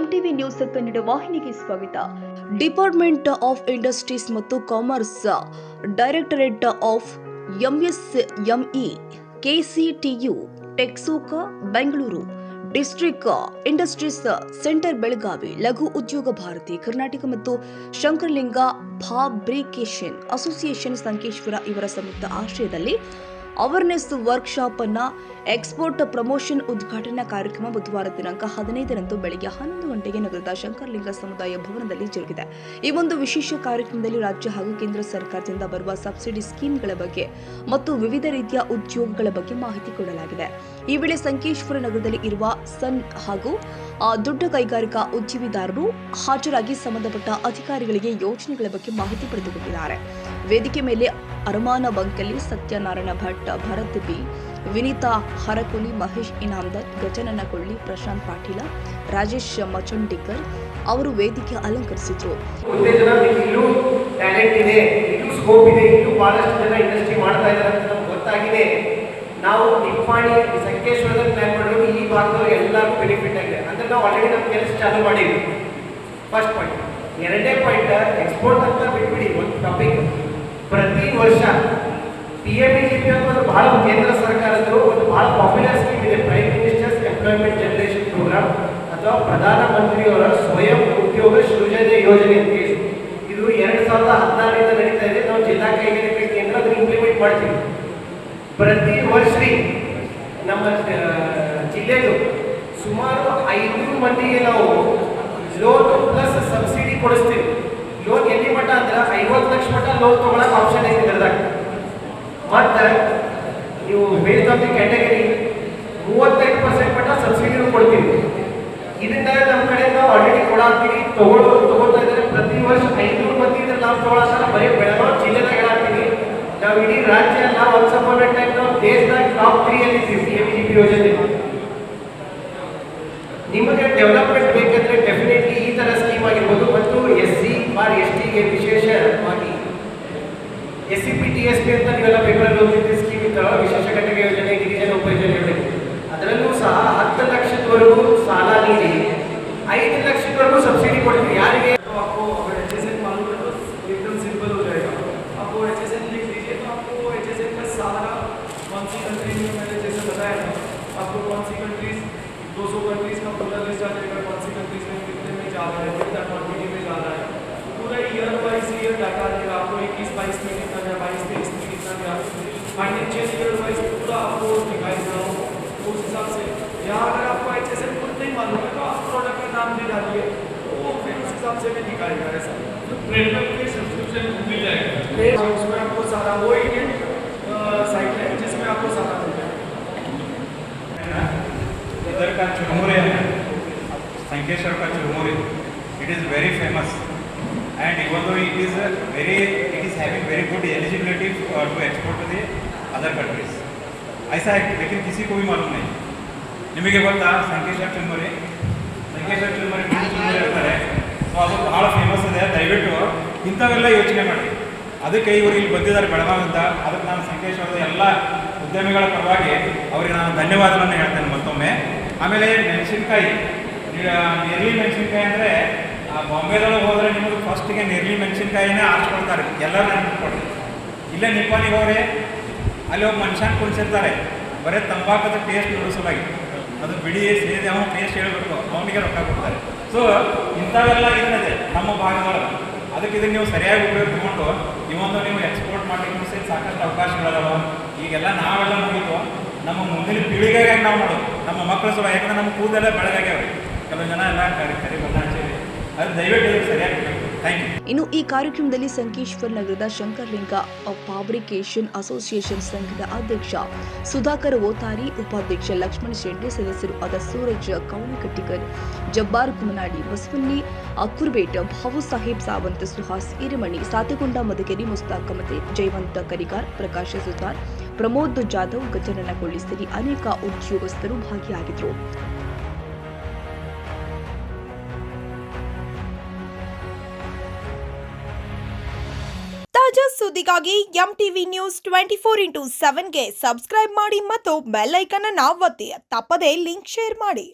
MTV news Kannada ವಾಹಿನಿಗೆ ಸ್ವಾಗತ. Department of industries ಮತ್ತು commerce directorate of MSME KCTU TECSOK Bengaluru district industries centre Belagavi Laghu Udyog Bharati Karnataka ಮತ್ತು Shankaralinga ಫಾಬ್ರಿಕೇಶನ್ association Sankeshwar ಇವರ ಸಂಯುಕ್ತ ಆಶ್ರಯದಲ್ಲಿ ಅವೇರ್ನೆಸ್ ವರ್ಕ್ಶಾಪ್ ಅನ್ನ ಎಕ್ಸ್ಪೋರ್ಟ್ ಪ್ರಮೋಷನ್ ಉದ್ಘಾಟನಾ ಕಾರ್ಯಕ್ರಮ ಬುಧವಾರ ದಿನಾಂಕ 15ರಂದು ಬೆಳಗ್ಗೆ 11 ಗಂಟೆಗೆ ನಗರದ ಶಂಕರಲಿಂಗ ಸಮುದಾಯ ಭವನದಲ್ಲಿ ಜರುಗಿದೆ. ಈ ಒಂದು ವಿಶೇಷ ಕಾರ್ಯಕ್ರಮದಲ್ಲಿ ರಾಜ್ಯ ಹಾಗೂ ಕೇಂದ್ರ ಸರ್ಕಾರದಿಂದ ಬರುವ ಸಬ್ಸಿಡಿ ಸ್ಕೀಮ್ಗಳ ಬಗ್ಗೆ ಮತ್ತು ವಿವಿಧ ರೀತಿಯ ಉದ್ಯೋಗಗಳ ಬಗ್ಗೆ ಮಾಹಿತಿ ಕೊಡಲಾಗಿದೆ. ಈ ವೇಳೆ ಸಂಕೇಶ್ವರ ನಗರದಲ್ಲಿ ಇರುವ ಸನ್ ಹಾಗೂ ದೊಡ್ಡ ಕೈಗಾರಿಕಾ ಉದ್ಯಮಿದಾರರು ಹಾಜರಾಗಿ ಸಂಬಂಧಪಟ್ಟ ಅಧಿಕಾರಿಗಳಿಗೆ ಯೋಜನೆಗಳ ಬಗ್ಗೆ ಮಾಹಿತಿ ಪಡೆದುಕೊಂಡಿದ್ದಾರೆ. ವೇದಿಕೆ ಮೇಲೆ ಅರಮಾನ ಬಂಕಲಿ, ಸತ್ಯನಾರಾಯಣ ಭಟ್, ಭರತ್ ಬಿ, ವಿನೀತಾ ಹರಕುಲಿ, ಮಹೇಶ್ ಇನಾಮದಾರ್, ಗಜನನ ಕೊಳ್ಳಿ, ಪ್ರಶಾಂತ್ ಪಾಟೀಲ, ರಾಜೇಶ್ ಮಚಂಡಿಕರ್ ಅವರು ವೇದಿಕೆ ಅಲಂಕರಿಸಿದ್ರು. ನಾವು ನಿಪ್ಪಾಣಿ ಸಂಕೇಶ್ವರದಲ್ಲಿ ಪ್ಲಾನ್ ಮಾಡಿರೋದು ಈ ಭಾಗದವ್ರಿಗೆ ಎಲ್ಲರಿಗೂ ಬೆನಿಫಿಟ್ ಆಗಿದೆ. ಅಂದ್ರೆ ನಾವು ಆಲ್ರೆಡಿ ನಮ್ಮ ಕೆಲಸ ಚಾಲೂ ಮಾಡಿದ್ವಿ. First point. ಎರಡನೇ ಪಾಯಿಂಟ್, ಎಕ್ಸ್ಪೋರ್ಟ್ ಅಂತ ಬಿಟ್ಬಿಡಿ, ಒಂದು ಟಾಪಿಕ್. ಪ್ರತಿ ವರ್ಷ PMEGP ಅಂತ ಒಂದು ಬಹಳ ಕೇಂದ್ರ ಸರ್ಕಾರದ್ದು ಒಂದು ಬಹಳ ಪಾಪ್ಯುಲರ್ ಸ್ಕೀಮ್ ಇದೆ, prime ministers employment generation program ಅಥವಾ ಪ್ರಧಾನಮಂತ್ರಿಯವರ ಸ್ವಯಂ ಉದ್ಯೋಗ ಸೃಜನೆ ಯೋಜನೆ ಅಂತ. ಇದು 2016ರಿಂದ ನಡೀತಾ ಇದೆ. ನಾವು ಜಿಲ್ಲಾ ಕೈಗಾರಿಕಾ ಕೇಂದ್ರ ಅದನ್ನು ಇಂಪ್ಲಿಮೆಂಟ್ ಮಾಡ್ತೀವಿ. ಪ್ರತಿ ವರ್ಷ ನಮ್ಮ ಜಿಲ್ಲೆದು ಸುಮಾರು 500 ಮಂದಿಗೆ ನಾವು ಲೋನ್ ಪ್ಲಸ್ ಸಬ್ಸಿಡಿ ಕೊಡಿಸ್ತೀವಿ. ಲೋನ್ ಎಲ್ಲಿ ಮಟ್ಟ ಅಂದ್ರೆ 50 ಲಕ್ಷ ಮಟ್ಟ ಲೋನ್ ತಗೊಳಕ್ ಆಪ್ಷನ್ ಐತಿ ಇದ್ರದಾಗ. ಮತ್ತೆ ನೀವು ಬೇಸ್ಡ್ ಆನ್ ದಿ ಕ್ಯಾಟಗರಿ 35% ಮಟ್ಟ ಸಬ್ಸಿಡಿನೂ ಕೊಡ್ತೀವಿ. ಇದರಿಂದ ನಮ್ಮ ಕಡೆ ನಾವು ಆಲ್ರೆಡಿ ಕೊಡಾಕ್ತೀವಿ, ತಗೋತಾ ಇದ್ದಾರೆ. ಪ್ರತಿ ವರ್ಷ 500 ಮಂದಿ ನಾವು ತಗೊಳತ್ತಾರ. ಬರೀ ಬೆಳಗಾವಿ ಜಿಲ್ಲೆದಾಗ ಹೇಳಾಕ್ತೀವಿ. ನಾವು ಇಡೀ ರಾಜ್ಯ ಎಲ್ಲ ಒನ್ಸ್ ಅಪಾನ್ ಎ ಟೈಮ್ ನಾವು ದೇಶದಾಗ ಟಾಪ್ 3 ಅಲ್ಲಿ PMEGP ಯೋಜನೆ. ನಿಮಗೆ ಡೆವಲಪ್ಮೆಂಟ್ ಬೇಕಂದ್ರೆ ಡೆಫಿನೆಟ್ಲಿ ಈ ತರ ಸ್ಕೀಮ್ ಆಗಿರ್ಬೋದು. ಮತ್ತು SC ಬಾರ್ ST ಗೆ ವಿಶೇಷವಾಗಿ SCPTSP ಅಂತ ನೀವೆಲ್ಲ ಪೇಪರ್ ಓದಿದ್ದ ಸ್ಕೀಮ್ ಇತ್ತು, ವಿಶೇಷ ಘಟಕ ಯೋಜನೆ, ಗಿರಿಜನ ಉಪಯೋಜನೆ ಯೋಜನೆ. ಅದರಲ್ಲೂ ಸಹ 10 ಲಕ್ಷದವರೆಗೂ ಸಾಲ ನೀಡಿ 5 ಲಕ್ಷದವರೆಗೂ ಸಬ್ಸಿಡಿ ಕೊಡ್ತೀವಿ. ಯಾರಿಗೆ आपको अगर HSN मालूम है तो एकदम सिंपल हो जाएगा. आपको HSN लिख लीजिए तो आपको HSN का सारा कौन सी कंट्री में मैंने जैसे बताया था, आपको कौन सी कंट्रीज 200 कंट्रीज का पूरा लिस्ट आ जाएगा. कौन सी कंट्रीज में कितने में जा रहा है, कितना क्वांटिटी में जा रहा है, पूरा ईयर वाइज ईयर डाटा देगा आपको. 21-22 में कितना गया, 22-23 में कितना गया, फाइनेंशियल ईयर वाइज पूरा आपको दिखाएगा. उस हिसाब से यहाँ अगर आपको HSN खुद नहीं मालूम है तो आप प्रोडक्ट का नाम दे डालिए, तो फिर उस हिसाब से भी दिखाएगा. ऐसा तो ट्रेडर के सब्सक्रिप्शन मिल जाएगा. उसमें आपको सारा वो इंडियन साइट है जिसमें आपको सारा मिल जाएगा. इधर का चुरमुरे है, संकेश्वर का चुरमुरे, it is very famous and even though it is having very good eligibility to export to the other countries. ऐसा है लेकिन किसी को भी मालूम नहीं. ನಿಮಗೆ ಗೊತ್ತಾ ಸಂಕೇಶ್ವರ ಚುರುಮುರಿ ಹೇಳ್ತಾರೆ. ಸೊ ಅದು ಭಾಳ ಫೇಮಸ್ ಇದೆ. ದಯವಿಟ್ಟು ಇಂಥವೆಲ್ಲ ಯೋಚನೆ ಮಾಡಿ. ಅದಕ್ಕೆ ಇವರು ಇಲ್ಲಿ ಬಂದಿದ್ದಾರೆ ಬೆಳಗಾವಿಂದ. ಅದಕ್ಕೆ ನಾನು ಸಂಕೇಶ್ವರದ ಎಲ್ಲ ಉದ್ಯಮಿಗಳ ಪರವಾಗಿ ಅವರಿಗೆ ನಾನು ಧನ್ಯವಾದವನ್ನು ಹೇಳ್ತೇನೆ ಮತ್ತೊಮ್ಮೆ. ಆಮೇಲೆ ಮೆಣಸಿನ್ಕಾಯಿ, ನೆರಳಿ ಮೆಣಸಿನ್ಕಾಯಿ ಅಂದರೆ ಬಾಂಬೆದೊಳಗೆ ಹೋದರೆ ನಿಮಗೆ ಫಸ್ಟಿಗೆ ನೆರಳಿ ಮೆಣಸಿನ್ಕಾಯಿನೇ ಆರಿಸ್ಕೊಳ್ತಾರೆ. ಎಲ್ಲರೂ ನೆನ್ಪಿಟ್ಕೊಡ್ರಿ. ಇಲ್ಲೇ ನಿಪ್ಪಾನಿಗೆ ಹೋದರೆ ಅಲ್ಲಿ ಒಬ್ಬ ಮನುಷ್ಯನ ಕುಣಿಸಿರ್ತಾರೆ, ಬರೀ ತಂಬಾಕದ ಟೇಸ್ಟ್ ನುಡಿಸಲಾಗಿ. ಅದು ಬಿಡಿ ಸೇರಿ ಅವನು ಟೇಸ್ಟ್ ಹೇಳಬೇಕು, ಅವನಿಗೆ ರೊಕ್ಕ ಕೊಡ್ತಾರೆ. ಸೊ ಇಂಥವೆಲ್ಲ ಏನಿದೆ ನಮ್ಮ ಭಾಗದೊಳಗೆ. ಅದಕ್ಕೆ ಇದನ್ನು ನೀವು ಸರಿಯಾಗಿ ಉಪಯೋಗ ತಗೊಂಡು ಇವೊಂದು ನೀವು ಎಕ್ಸ್ಪೋರ್ಟ್ ಮಾಡಲಿಕ್ಕೆ ಸೇರಿ ಸಾಕಷ್ಟು ಅವಕಾಶಗಳದಾವ. ಈಗೆಲ್ಲ ನಾವೆಲ್ಲ ಮುಗಿದು ನಮ್ಮ ಮುಂದಿನ ಪೀಳಿಗೆಗೆ ನಾವು ಮಾಡೋದು, ನಮ್ಮ ಮಕ್ಕಳು ಸಲ. ಯಾಕಂದ್ರೆ ನಮ್ಮ ಕೂದಲೆಲ್ಲ ಬೆಳಗಾಗ್ಯಾವ್ರಿ. ಕೆಲವು ಜನ ಎಲ್ಲ ಕರಿ ಬಣ್ಣ ಹಚ್ಚಿರಿ. ಅದು ದಯವಿಟ್ಟು ಸರಿಯಾಗಿ ಥ್ಯಾಂಕ್ ಯು. ಇನ್ನು ಈ ಕಾರ್ಯಕ್ರಮದಲ್ಲಿ ಸಂಕೇಶ್ವರ ನಗರದ ಶಂಕರಲಿಂಗ ಫಾಬ್ರಿಕೇಶನ್ ಅಸೋಸಿಯೇಷನ್ ಸಂಘದ ಅಧ್ಯಕ್ಷ ಸುಧಾಕರ್ ಓತಾರಿ, ಉಪಾಧ್ಯಕ್ಷ ಲಕ್ಷ್ಮಣ್ ಶೆಟ್ಟಿ, ಸದಸ್ಯರು ಆದ ಸೂರಜ್ ಕೌಳಿಕಟ್ಟಿಕರ್, ಜಬ್ಬಾರ್ ಕುಮನಾಡಿ, ಬಸವನ್ನಿ ಕುರ್ಬೇಟ್, ಭಾವು ಸಾಹೇಬ್ ಸಾವಂತ್, ಸುಹಾಸ್ ಹಿರೇಮಣಿ, ಸಾತೆಗೊಂಡ ಮದಕೇರಿ, ಮುಸ್ತಾಕ್ ಕಮತೆ, ಜಯವಂತ ಕರಿಗಾರ್, ಪ್ರಕಾಶ್ ಸುತಾರ್, ಪ್ರಮೋದ್ ಜಾಧವ್, ಗಜನನ ಕೊಳ್ಳಿ ಸೇರಿ ಅನೇಕ ಉದ್ಯೋಗಸ್ಥರು ಭಾಗಿಯಾಗಿದ್ದರು. ತಾಜಾ ಸುದ್ದಿಗಾಗಿ ಎಂಟಿವಿ ನ್ಯೂಸ್ 24x7ಗೆ ಸಬ್ಸ್ಕ್ರೈಬ್ ಮಾಡಿ ಮತ್ತು ಬೆಲ್ ಐಕಾನ್ ಅನ್ನು ಒತ್ತಿ. ತಪ್ಪದೇ ಲಿಂಕ್ ಶೇರ್ ಮಾಡಿ.